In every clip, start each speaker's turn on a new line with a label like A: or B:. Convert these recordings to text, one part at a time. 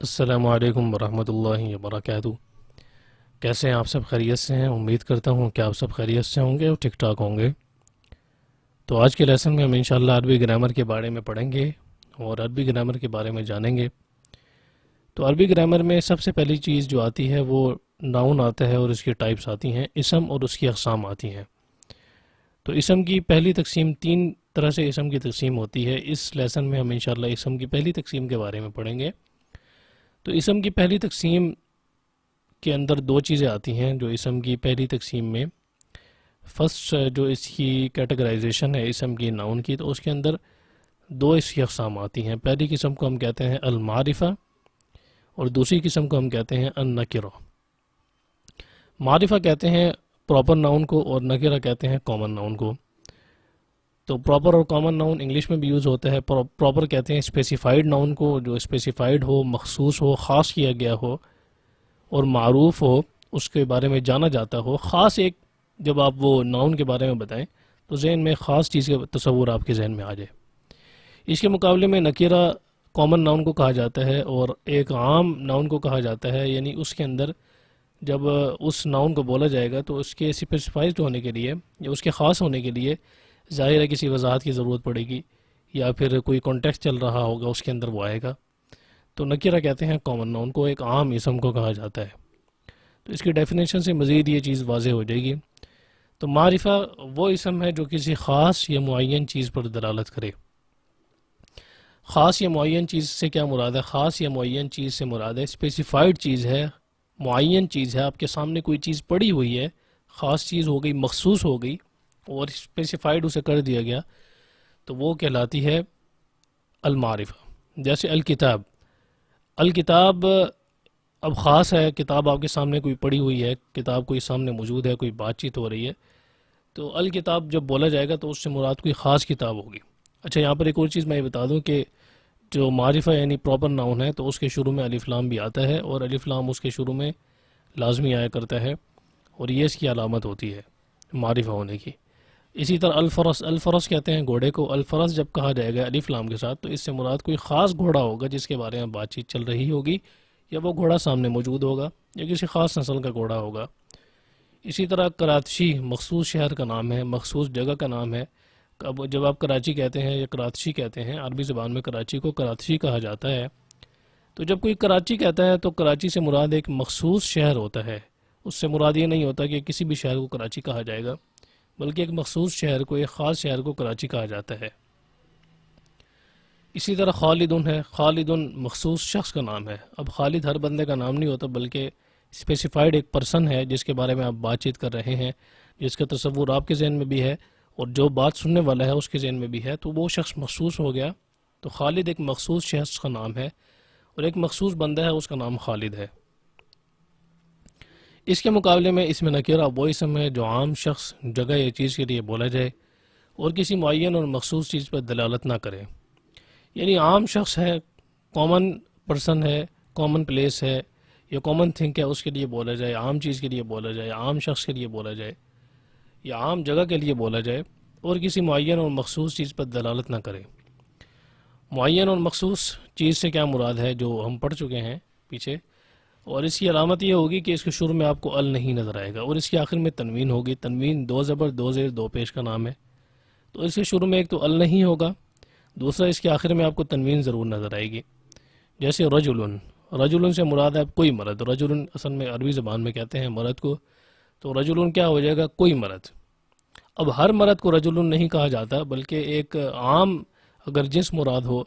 A: السلام علیکم ورحمۃ اللہ وبرکاتہ۔ کیسے ہیں آپ؟ سب خیریت سے ہیں؟ امید کرتا ہوں کہ آپ سب خیریت سے ہوں گے اور ٹھیک ٹھاک ہوں گے۔ تو آج کے لیسن میں ہم انشاءاللہ عربی گرامر کے بارے میں پڑھیں گے اور عربی گرامر کے بارے میں جانیں گے۔ تو عربی گرامر میں سب سے پہلی چیز جو آتی ہے وہ ناؤن آتا ہے اور اس کی ٹائپس آتی ہیں، اسم اور اس کی اقسام آتی ہیں۔ تو اسم کی پہلی تقسیم 3 طرح سے اسم کی تقسیم ہوتی ہے۔ اس لیسن میں ہم انشاءاللہ اسم کی پہلی تقسیم کے بارے میں پڑھیں گے۔ تو اسم کی پہلی تقسیم کے اندر 2 چیزیں آتی ہیں جو اسم کی پہلی تقسیم میں فرسٹ جو اس کی کیٹیگرائزیشن ہے اسم کی ناؤن کی، تو اس کے اندر 2 اس کی اقسام آتی ہیں۔ پہلی قسم کو ہم کہتے ہیں المعرفہ اور دوسری قسم کو ہم کہتے ہیں النکرہ۔ معرفہ کہتے ہیں پراپر ناؤن کو اور نکرہ کہتے ہیں کامن ناؤن کو۔ تو پراپر اور کامن ناؤن انگلش میں بھی یوز ہوتا ہے۔ پراپر کہتے ہیں اسپیسیفائیڈ ناؤن کو جو اسپیسیفائیڈ ہو، مخصوص ہو، خاص کیا گیا ہو اور معروف ہو، اس کے بارے میں جانا جاتا ہو۔ خاص ایک جب آپ وہ ناؤن کے بارے میں بتائیں تو ذہن میں خاص چیز کا تصور آپ کے ذہن میں آ جائے۔ اس کے مقابلے میں نکرہ کامن ناؤن کو کہا جاتا ہے اور ایک عام ناؤن کو کہا جاتا ہے، یعنی اس کے اندر جب اس ناؤن کو بولا جائے گا تو اس کے اسپیسیفائڈ ہونے کے لیے یا اس کے خاص ہونے کے لیے ظاہر ہے کسی وضاحت کی ضرورت پڑے گی یا پھر کوئی کانٹیکسٹ چل رہا ہوگا اس کے اندر وہ آئے گا۔ تو نکرہ کہتے ہیں کامن ناؤن کو، ایک عام اسم کو کہا جاتا ہے۔ تو اس کی ڈیفینیشن سے مزید یہ چیز واضح ہو جائے گی۔ تو معرفہ وہ اسم ہے جو کسی خاص یا معین چیز پر دلالت کرے۔ خاص یا معین چیز سے کیا مراد ہے؟ خاص یا معین چیز سے مراد ہے اسپیسیفائڈ چیز ہے، معین چیز ہے، آپ کے سامنے کوئی چیز پڑی ہوئی ہے، خاص چیز ہو گئی، مخصوص ہو گئی اور اسپیسیفائڈ اسے کر دیا گیا، تو وہ کہلاتی ہے المعرفہ۔ جیسے الکتاب، الکتاب اب خاص ہے، کتاب آپ کے سامنے کوئی پڑی ہوئی ہے، کتاب کوئی سامنے موجود ہے، کوئی بات چیت ہو رہی ہے، تو الکتاب جب بولا جائے گا تو اس سے مراد کوئی خاص کتاب ہوگی۔ اچھا، یہاں پر ایک اور چیز میں یہ بتا دوں کہ جو معرفہ یعنی پراپر ناؤن ہے تو اس کے شروع میں الف لام بھی آتا ہے اور الف لام اس کے شروع میں لازمی آیا کرتا ہے اور یہ اس کی علامت ہوتی ہے معرفہ ہونے کی۔ اسی طرح الفرس، الفرس کہتے ہیں گھوڑے کو۔ الفرس جب کہا جائے گا الف لام کے ساتھ تو اس سے مراد کوئی خاص گھوڑا ہوگا جس کے بارے میں بات چیت چل رہی ہوگی، یا وہ گھوڑا سامنے موجود ہوگا یا کسی خاص نسل کا گھوڑا ہوگا۔ اسی طرح کراچی مخصوص شہر کا نام ہے، مخصوص جگہ کا نام ہے۔ اب جب آپ کراچی کہتے ہیں یا کراچی کہتے ہیں، عربی زبان میں کراچی کو کراچی کہا جاتا ہے، تو جب کوئی کراچی کہتا ہے تو کراچی سے مراد ایک مخصوص شہر ہوتا ہے۔ اس سے مراد یہ نہیں ہوتا کہ کسی بھی شہر کو کراچی کہا جائے گا، بلکہ ایک مخصوص شہر کو، ایک خاص شہر کو کراچی کہا جاتا ہے۔ اسی طرح خالدن ہے، خالدن مخصوص شخص کا نام ہے۔ اب خالد ہر بندے کا نام نہیں ہوتا بلکہ اسپیسیفائڈ ایک پرسن ہے جس کے بارے میں آپ بات چیت کر رہے ہیں، جس کا تصور آپ کے ذہن میں بھی ہے اور جو بات سننے والا ہے اس کے ذہن میں بھی ہے، تو وہ شخص مخصوص ہو گیا۔ تو خالد ایک مخصوص شخص کا نام ہے اور ایک مخصوص بندہ ہے، اس کا نام خالد ہے۔ اس کے مقابلے میں اس میں نکرہ وہ اسم ہے جو عام شخص، جگہ یا چیز کے لیے بولا جائے اور کسی معین اور مخصوص چیز پر دلالت نہ کرے۔ یعنی عام شخص ہے، کامن پرسن ہے، کامن پلیس ہے یا کامن تھنگ ہے، اس کے لیے بولا جائے، عام چیز کے لیے بولا جائے، عام شخص کے لیے بولا جائے یا عام جگہ کے لیے بولا جائے اور کسی معین اور مخصوص چیز پر دلالت نہ کرے۔ معین اور مخصوص چیز سے کیا مراد ہے جو ہم پڑھ چکے ہیں پیچھے، اور اس کی علامت یہ ہوگی کہ اس کے شروع میں آپ کو ال نہیں نظر آئے گا اور اس کے آخر میں تنوین ہوگی۔ تنوین 2 زبر 2 زیر 2 پیش کا نام ہے، تو اس کے شروع میں ایک تو ال نہیں ہوگا، دوسرا اس کے آخر میں آپ کو تنوین ضرور نظر آئے گی۔ جیسے رجلن، رجلن سے مراد ہے کوئی مرد۔ رجلن اصل میں عربی زبان میں کہتے ہیں مرد کو، تو رجلن کیا ہو جائے گا؟ کوئی مرد۔ اب ہر مرد کو رجلن نہیں کہا جاتا بلکہ ایک عام اگر جنس مراد ہو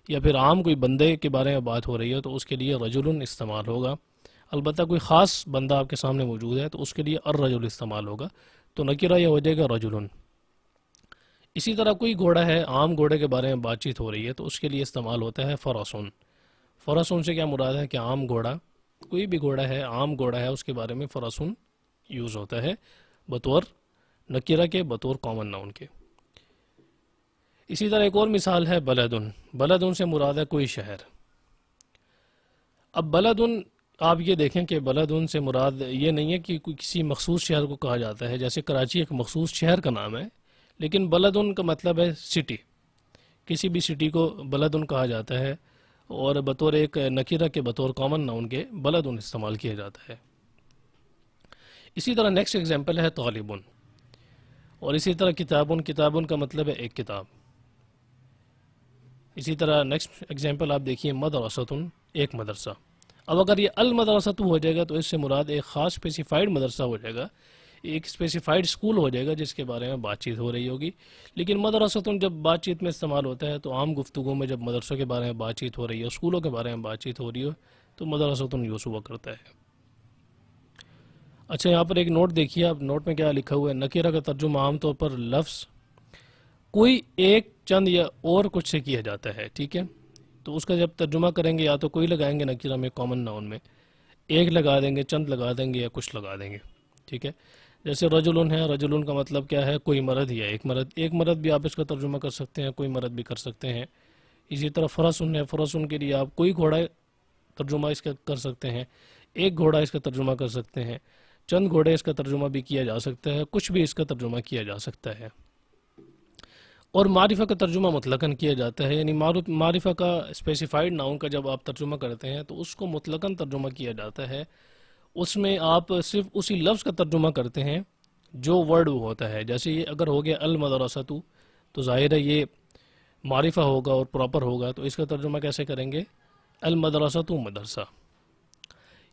A: یا پھر عام کوئی بندے کے بارے میں بات ہو رہی ہے تو اس کے لیے رجلن استعمال ہوگا۔ البتہ کوئی خاص بندہ آپ کے سامنے موجود ہے تو اس کے لیے الرجل استعمال ہوگا، تو نکرہ یہ ہو جائے گا رجلن۔ اسی طرح کوئی گھوڑا ہے، عام گھوڑے کے بارے میں بات چیت ہو رہی ہے تو اس کے لیے استعمال ہوتا ہے فرسن۔ فرسن سے کیا مراد ہے کہ عام گھوڑا، کوئی بھی گھوڑا ہے، عام گھوڑا ہے، اس کے بارے میں فرسن یوز ہوتا ہے بطور نکرہ کے، بطور کامن ناؤن کے۔ اسی طرح ایک اور مثال ہے بلدن۔ بلدن سے مراد ہے کوئی شہر۔ اب بلدن آپ یہ دیکھیں کہ بلدن سے مراد یہ نہیں ہے کہ کوئی کسی مخصوص شہر کو کہا جاتا ہے، جیسے کراچی ایک مخصوص شہر کا نام ہے، لیکن بلدن کا مطلب ہے سٹی۔ کسی بھی سٹی کو بلدن کہا جاتا ہے اور بطور ایک نکیرہ کے بطور کامن ناؤن کے بلدن استعمال کیا جاتا ہے. اسی طرح نیکسٹ ایگزامپل ہے طالبن، اور اسی طرح کتابن، کتابن کا مطلب ہے ایک کتاب. اسی طرح نیکسٹ ایگزامپل آپ دیکھیے مدرستن، ایک مدرسہ. اب اگر یہ المدرسۃ ہو جائے گا تو اس سے مراد ایک خاص اسپیسیفائڈ مدرسہ ہو جائے گا، ایک اسپیسیفائڈ اسکول ہو جائے گا جس کے بارے میں بات چیت ہو رہی ہوگی. لیکن مدرستن جب بات چیت میں استعمال ہوتا ہے تو عام گفتگو میں جب مدرسوں کے بارے میں بات چیت ہو رہی ہے، اسکولوں کے بارے میں بات چیت ہو رہی ہو تو مدرستن یوز ہوا کرتا ہے. اچھا، یہاں پر ایک نوٹ دیکھیے آپ، نوٹ میں کیا لکھا ہوا ہے. نکیرہ کا ترجمہ عام طور پر لفظ کوئی ایک، چند یا اور کچھ سے کیا جاتا ہے. ٹھیک ہے، تو اس کا جب ترجمہ کریں گے یا تو کوئی لگائیں گے نکیرہ میں کامن ناؤن میں، ایک لگا دیں گے، چند لگا دیں گے یا کچھ لگا دیں گے. ٹھیک ہے، جیسے رجلن ہے، رجلن کا مطلب کیا ہے؟ کوئی مرد یا ایک مرد. ایک مرد بھی آپ اس کا ترجمہ کر سکتے ہیں، کوئی مرد بھی کر سکتے ہیں. اسی طرح فرسن ہے، فرسن کے لیے آپ کوئی گھوڑا ترجمہ اس کا کر سکتے ہیں، ایک گھوڑا اس کا ترجمہ کر سکتے ہیں، چند گھوڑے اس کا ترجمہ بھی کیا جا سکتا ہے، کچھ بھی اس کا ترجمہ کیا جا سکتا ہے. اور معرفہ کا ترجمہ مطلقاً کیا جاتا ہے، یعنی معرفہ کا اسپیسیفائڈ ناؤن کا جب آپ ترجمہ کرتے ہیں تو اس کو مطلقاً ترجمہ کیا جاتا ہے. اس میں آپ صرف اسی لفظ کا ترجمہ کرتے ہیں جو ورڈ ہوتا ہے. جیسے یہ اگر ہو گیا المدرسۃ تو ظاہر ہے یہ معرفہ ہوگا اور پراپر ہوگا، تو اس کا ترجمہ کیسے کریں گے؟ المدرسۃ مدرسہ.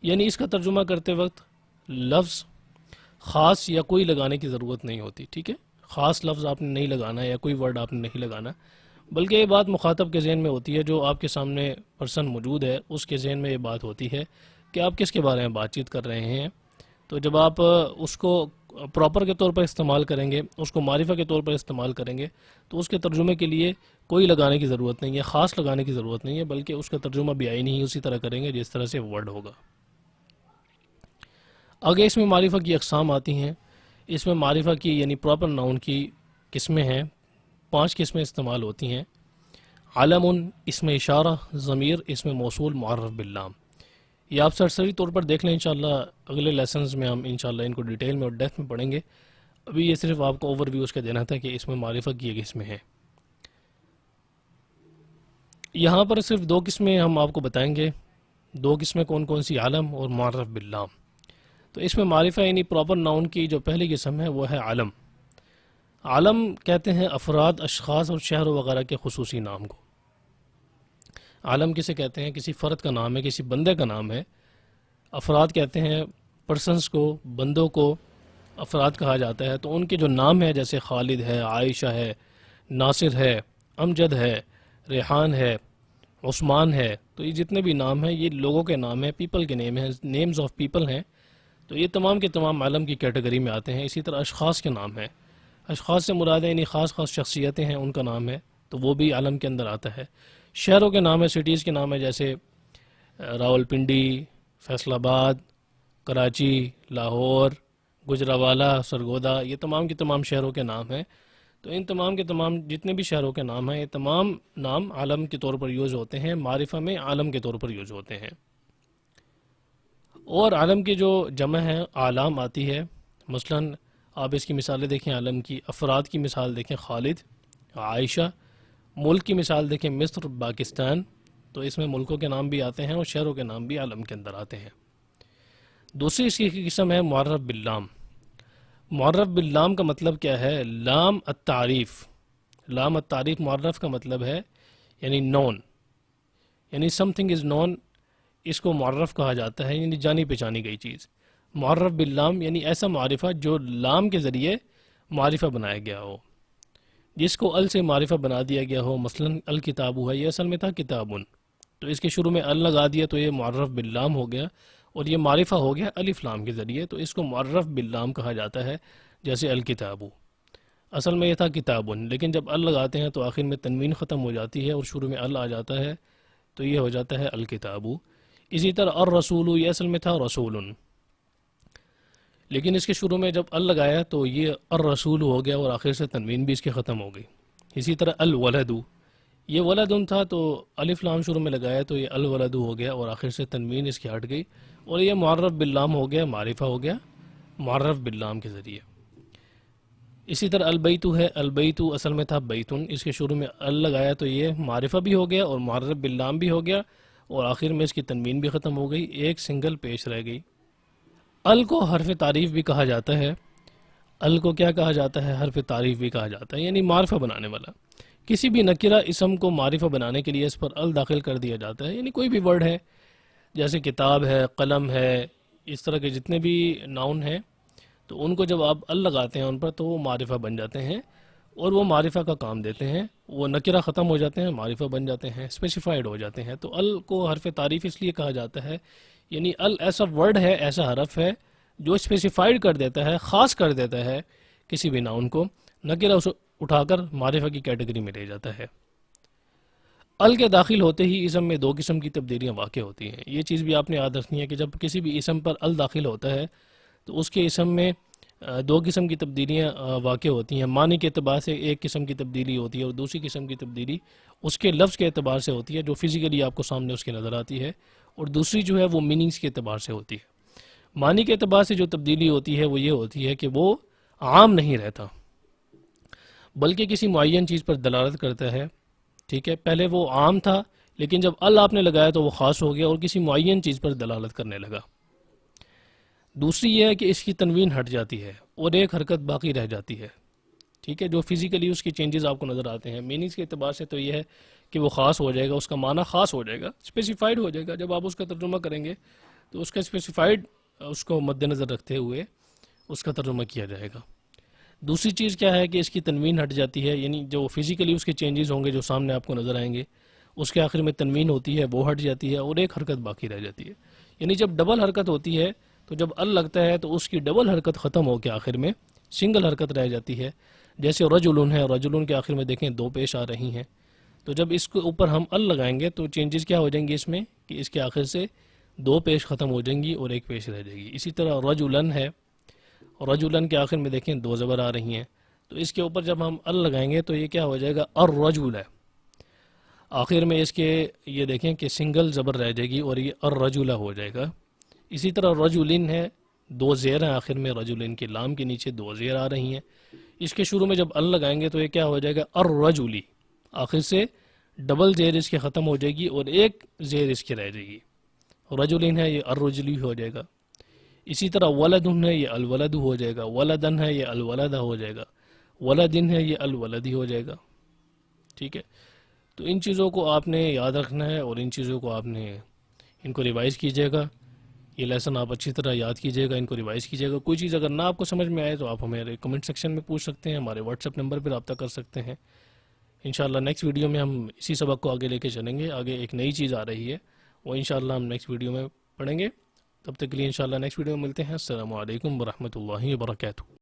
A: یعنی اس کا ترجمہ کرتے وقت لفظ خاص یا کوئی لگانے کی ضرورت نہیں ہوتی. ٹھیک ہے، خاص لفظ آپ نے نہیں لگانا یا کوئی ورڈ آپ نے نہیں لگانا، بلکہ یہ بات مخاطب کے ذہن میں ہوتی ہے، جو آپ کے سامنے پرسن موجود ہے اس کے ذہن میں یہ بات ہوتی ہے کہ آپ کس کے بارے میں بات چیت کر رہے ہیں. تو جب آپ اس کو پراپر کے طور پر استعمال کریں گے، اس کو معرفہ کے طور پر استعمال کریں گے، تو اس کے ترجمے کے لیے کوئی لگانے کی ضرورت نہیں ہے، خاص لگانے کی ضرورت نہیں ہے، بلکہ اس کا ترجمہ بھی آئی نہیں اسی طرح کریں گے جس طرح سے ورڈ ہوگا. آگے اس میں معرفہ کی اقسام آتی ہیں. اس میں معرفہ کی یعنی پراپر ناؤن کی قسمیں ہیں، 5 قسمیں استعمال ہوتی ہیں. علم، اسم اشارہ، ضمیر، اسم موصول، معرف باللام. یہ آپ سرسری طور پر دیکھ لیں، انشاءاللہ اگلے لیسنز میں ہم انشاءاللہ ان کو ڈیٹیل میں اور ڈیپتھ میں پڑھیں گے. ابھی یہ صرف آپ کو اوور ویو اس کا دینا تھا کہ اس میں معرفہ کی یہ قسمیں ہیں. یہاں پر صرف 2 قسمیں ہم آپ کو بتائیں گے. 2 قسمیں کون کون سی؟ علم اور معرف باللام. تو اس میں معرفہ یعنی پراپر ناؤن کی جو پہلی قسم ہے وہ ہے علم. علم کہتے ہیں افراد، اشخاص اور شہر وغیرہ کے خصوصی نام کو. عالم کسے کہتے ہیں؟ کسی فرد کا نام ہے، کسی بندے کا نام ہے. افراد کہتے ہیں پرسنس کو، بندوں کو افراد کہا جاتا ہے. تو ان کے جو نام ہے جیسے خالد ہے، عائشہ ہے، ناصر ہے، امجد ہے، ریحان ہے، عثمان ہے، تو یہ جتنے بھی نام ہیں یہ لوگوں کے نام ہیں، پیپل کے نیم ہیں، نیمز آف پیپل ہیں. تو یہ تمام کے تمام عالم کی کیٹیگری میں آتے ہیں. اسی طرح اشخاص کے نام ہیں، اشخاص سے مراد یعنی خاص خاص شخصیتیں ہیں ان کا نام ہے، تو وہ بھی عالم کے اندر آتا ہے. شہروں کے نام ہے، سٹیز کے نام ہے، جیسے راول پنڈی، فیصل آباد، کراچی، لاہور، گجرانوالہ، سرگودا، یہ تمام کے تمام شہروں کے نام ہیں. تو ان تمام کے تمام جتنے بھی شہروں کے نام ہیں یہ تمام نام عالم کے طور پر یوز ہوتے ہیں، معرفہ میں عالم کے طور پر یوز ہوتے ہیں. اور عالم کی جو جمع ہے اعلام آتی ہے. مثلاً آپ اس کی مثالیں دیکھیں عالم کی. افراد کی مثال دیکھیں خالد، عائشہ. ملک کی مثال دیکھیں مصر، پاکستان. تو اس میں ملکوں کے نام بھی آتے ہیں اور شہروں کے نام بھی عالم کے اندر آتے ہیں. دوسری اس کی قسم ہے معرف باللام. معرف باللام کا مطلب کیا ہے؟ لام التعریف. لام التعریف معرف کا مطلب ہے یعنی نون، یعنی سم تھنگ از نون، اس کو معرف کہا جاتا ہے، یعنی جانی پہچانی گئی چیز. معرف باللام یعنی ایسا معرفہ جو لام کے ذریعے معرفہ بنایا گیا ہو، جس کو ال سے معرفہ بنا دیا گیا ہو. مثلاً الکتاب ہے، یہ اصل میں تھا کتابن، تو اس کے شروع میں ال لگا دیا تو یہ معرف باللام ہو گیا، اور یہ معرفہ ہو گیا الف لام کے ذریعے، تو اس کو معرف باللام کہا جاتا ہے. جیسے الکتابو اصل میں یہ تھا کتابن، لیکن جب ال لگاتے ہیں تو آخر میں تنوین ختم ہو جاتی ہے اور شروع میں ال آ جاتا ہے، تو یہ ہو جاتا ہے الکتابو. اسی طرح الرسول، یہ اصل میں تھا رسولن، لیکن اس کے شروع میں جب ال لگایا تو یہ الرسول ہو گیا اور آخر سے تنوین بھی اس کے ختم ہو گئی. اسی طرح الولد، یہ ولدن تھا تو الف لام شروع میں لگایا تو یہ الولد ہو گیا اور آخر سے تنوین اس کی ہٹ گئی، اور یہ معرف باللام ہو گیا، معرفہ ہو گیا معرف باللام کے ذریعے. اسی طرح البیتو ہے، البیتو اصل میں تھا بیتن، اس کے شروع میں ال لگایا تو یہ معرفہ بھی ہو گیا اور معرف باللام بھی ہو گیا، اور آخر میں اس کی تنوین بھی ختم ہو گئی، ایک سنگل پیش رہ گئی۔ ال کو حرف تعریف بھی کہا جاتا ہے، ال کو کیا کہا جاتا ہے؟ حرف تعریف بھی کہا جاتا ہے، یعنی معرفہ بنانے والا۔ کسی بھی نکرہ اسم کو معرفہ بنانے کے لیے اس پر ال داخل کر دیا جاتا ہے، یعنی کوئی بھی ورڈ ہے، جیسے کتاب ہے، قلم ہے، اس طرح کے جتنے بھی ناؤن ہیں، تو ان کو جب آپ ال لگاتے ہیں ان پر تو وہ معرفہ بن جاتے ہیں، اور وہ معرفہ کا کام دیتے ہیں، وہ نکرہ ختم ہو جاتے ہیں، معرفہ بن جاتے ہیں، اسپیسیفائڈ ہو جاتے ہیں۔ تو ال کو حرف تعریف اس لیے کہا جاتا ہے، یعنی ال ایسا ورڈ ہے، ایسا حرف ہے جو اسپیسیفائڈ کر دیتا ہے، خاص کر دیتا ہے کسی بھی ناؤن کو، نکرہ اسے اٹھا کر معرفہ کی کیٹیگری میں لے جاتا ہے۔ ال کے داخل ہوتے ہی اسم میں دو قسم کی تبدیلیاں واقع ہوتی ہیں، یہ چیز بھی آپ نے یاد رکھنی ہے کہ جب کسی بھی اسم پر ال داخل ہوتا ہے تو اس کے اسم میں دو قسم کی تبدیلیاں واقع ہوتی ہیں۔ معنی کے اعتبار سے ایک قسم کی تبدیلی ہوتی ہے، اور دوسری قسم کی تبدیلی اس کے لفظ کے اعتبار سے ہوتی ہے، جو فزیکلی آپ کو سامنے اس کے نظر آتی ہے، اور دوسری جو ہے وہ میننگز کے اعتبار سے ہوتی ہے۔ معنی کے اعتبار سے جو تبدیلی ہوتی ہے وہ یہ ہوتی ہے کہ وہ عام نہیں رہتا، بلکہ کسی معین چیز پر دلالت کرتا ہے، ٹھیک ہے؟ پہلے وہ عام تھا، لیکن جب ال آپ نے لگایا تو وہ خاص ہو گیا اور کسی معین چیز پر دلالت کرنے لگا۔ دوسری یہ ہے کہ اس کی تنوین ہٹ جاتی ہے اور ایک حرکت باقی رہ جاتی ہے، ٹھیک ہے؟ جو فزیکلی اس کی چینجز آپ کو نظر آتے ہیں۔ میننگز کے اعتبار سے تو یہ ہے کہ وہ خاص ہو جائے گا، اس کا معنی خاص ہو جائے گا، اسپیسیفائڈ ہو جائے گا۔ جب آپ اس کا ترجمہ کریں گے تو اس کا اسپیسیفائڈ اس کو مد نظر رکھتے ہوئے اس کا ترجمہ کیا جائے گا۔ دوسری چیز کیا ہے کہ اس کی تنوین ہٹ جاتی ہے، یعنی جو فزیکلی اس کے چینجز ہوں گے جو سامنے آپ کو نظر آئیں گے، اس کے آخر میں تنوین ہوتی ہے، وہ ہٹ جاتی ہے اور ایک حرکت باقی رہ جاتی ہے۔ یعنی جب ڈبل حرکت ہوتی ہے تو جب ال لگتا ہے تو اس کی ڈبل حرکت ختم ہو کے آخر میں سنگل حرکت رہ جاتی ہے، جیسے رجلن ہے، رجلن کے آخر میں دیکھیں دو پیش آ رہی ہیں، تو جب اس کے اوپر ہم ال لگائیں گے تو چینجز کیا ہو جائیں گے اس میں کہ اس کے آخر سے دو پیش ختم ہو جائیں گی اور ایک پیش رہ جائے گی۔ اسی طرح رجلن ہے، رجلن کے آخر میں دیکھیں دو زبر آ رہی ہیں، تو اس کے اوپر جب ہم ال لگائیں گے تو یہ کیا ہو جائے گا؟ الرجل ہے، آخر میں اس کے یہ دیکھیں کہ سنگل زبر رہ جائے گی اور یہ الرجل ہو جائے گا۔ اسی طرح رجلن ہے، دو زیر ہیں آخر میں، رجلن کے لام کے نیچے دو زیر آ رہی ہیں، اس کے شروع میں جب ال لگائیں گے تو یہ کیا ہو جائے گا؟ الرجلی، آخر سے ڈبل زیر اس کے ختم ہو جائے گی اور ایک زیر اس کی رہ جائے گی، رجلن ہے یہ الرجلی ہو جائے گا۔ اسی طرح ولدن ہے یہ الولد ہو جائے گا، ولدن ہے یہ الولد ہو جائے گا، ولدن ہے یہ الولدی ہو جائے گا، ٹھیک ہے؟ تو ان چیزوں کو آپ نے یاد رکھنا ہے اور ان چیزوں کو آپ نے ان کو ریوائز کیجیے گا، یہ لیسن آپ اچھی طرح یاد کیجیے گا، ان کو ریوائز کیجیے گا۔ کوئی چیز اگر نہ آپ کو سمجھ میں آئے تو آپ ہمیں کمنٹ سیکشن میں پوچھ سکتے ہیں، ہمارے واٹس ایپ نمبر پہ رابطہ کر سکتے ہیں۔ انشاءاللہ نیکسٹ ویڈیو میں ہم اسی سبق کو آگے لے کے چلیں گے، آگے ایک نئی چیز آ رہی ہے، وہ انشاءاللہ ہم نیکسٹ ویڈیو میں پڑھیں گے۔ تب تک کے لیے انشاءاللہ نیکسٹ ویڈیو میں ملتے ہیں۔ السلام علیکم ورحمۃ اللہ وبرکاتہ۔